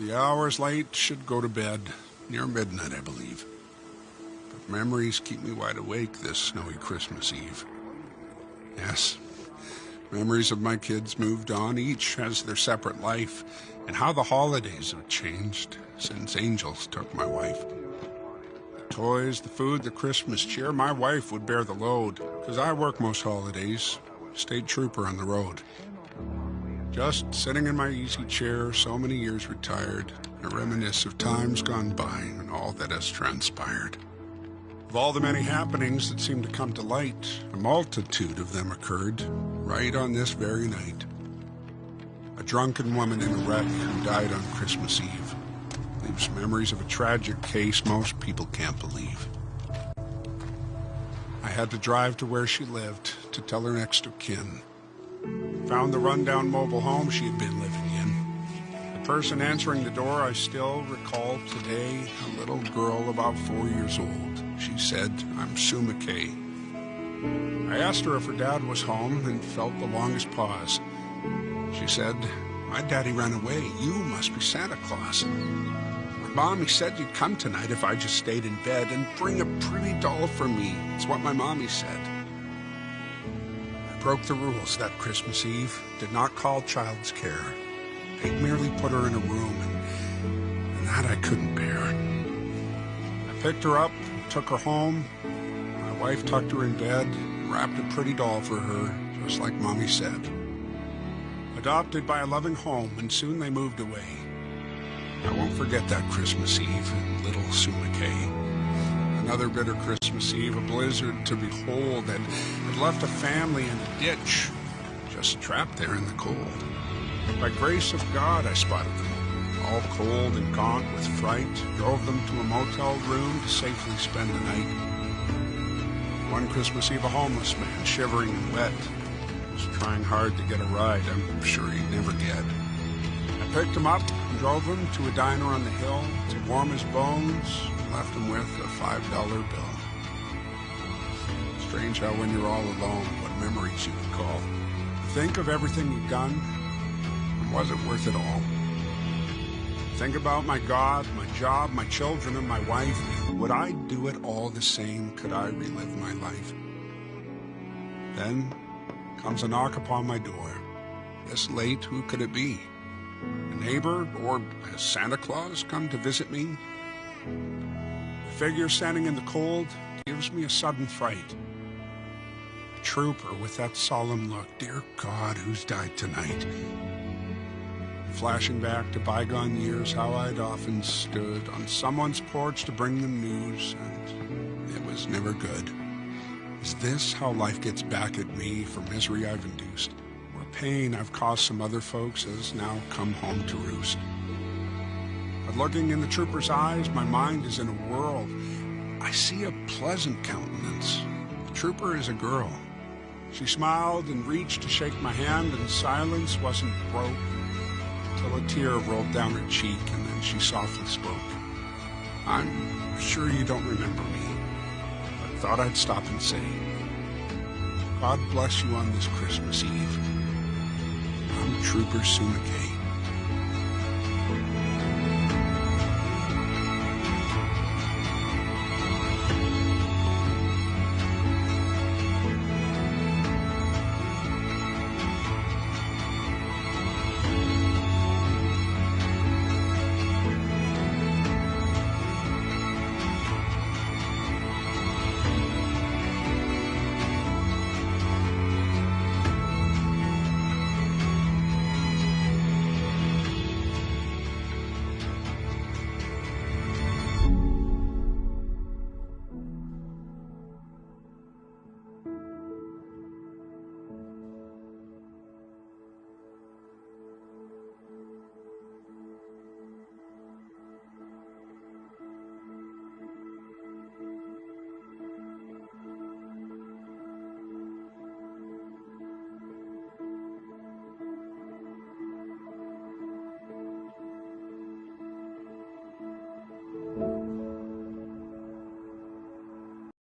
The hours late, should go to bed. Near midnight, I believe. But memories keep me wide awake this snowy Christmas Eve. Yes, memories of my kids moved on. Each has their separate life. And how the holidays have changed since angels took my wife. The toys, the food, the Christmas cheer, my wife would bear the load. 'Cause I work most holidays, state trooper on the road. Just sitting in my easy chair, so many years retired, I reminisce of times gone by and all that has transpired. Of all the many happenings that seem to come to light, a multitude of them occurred right on this very night. A drunken woman in a wreck who died on Christmas Eve leaves memories of a tragic case most people can't believe. I had to drive to where she lived to tell her next of kin. Found the rundown mobile home she had been living in. The person answering the door I still recall today, a little girl about 4 years old. She said, "I'm Sue McKay." I asked her if her dad was home and felt the longest pause. She said, "My daddy ran away. You must be Santa Claus. My mommy said you'd come tonight if I just stayed in bed and bring a pretty doll for me. It's what my mommy said." Broke the rules that Christmas Eve, did not call child's care. I merely put her in a room, and that I couldn't bear. I picked her up, took her home. My wife tucked her in bed, wrapped a pretty doll for her, just like Mommy said. Adopted by a loving home, and soon they moved away. I won't forget that Christmas Eve and little Sue McKay. Another bitter Christmas Eve, a blizzard to behold that had left a family in a ditch, just trapped there in the cold. By grace of God, I spotted them, all cold and gaunt with fright, drove them to a motel room to safely spend the night. One Christmas Eve, a homeless man, shivering and wet, was trying hard to get a ride I'm sure he'd never get. I picked him up and drove him to a diner on the hill to warm his bones, left him with a $5 bill. Strange how when you're all alone, what memories you recall. Think of everything you've done, and was it worth it all? Think about my God, my job, my children, and my wife. Would I do it all the same? Could I relive my life? Then comes a knock upon my door. This late, who could it be? A neighbor, or has Santa Claus come to visit me? The figure standing in the cold gives me a sudden fright. A trooper with that solemn look. Dear God, who's died tonight? Flashing back to bygone years, how I'd often stood on someone's porch to bring them news, and it was never good. Is this how life gets back at me for misery I've induced? Or pain I've caused some other folks has now come home to roost? But looking in the trooper's eyes, my mind is in a whirl. I see a pleasant countenance. The trooper is a girl. She smiled and reached to shake my hand, and silence wasn't broke till a tear rolled down her cheek, and then she softly spoke. "I'm sure you don't remember me, but thought I'd stop and say, God bless you on this Christmas Eve. I'm Trooper Sue McKay."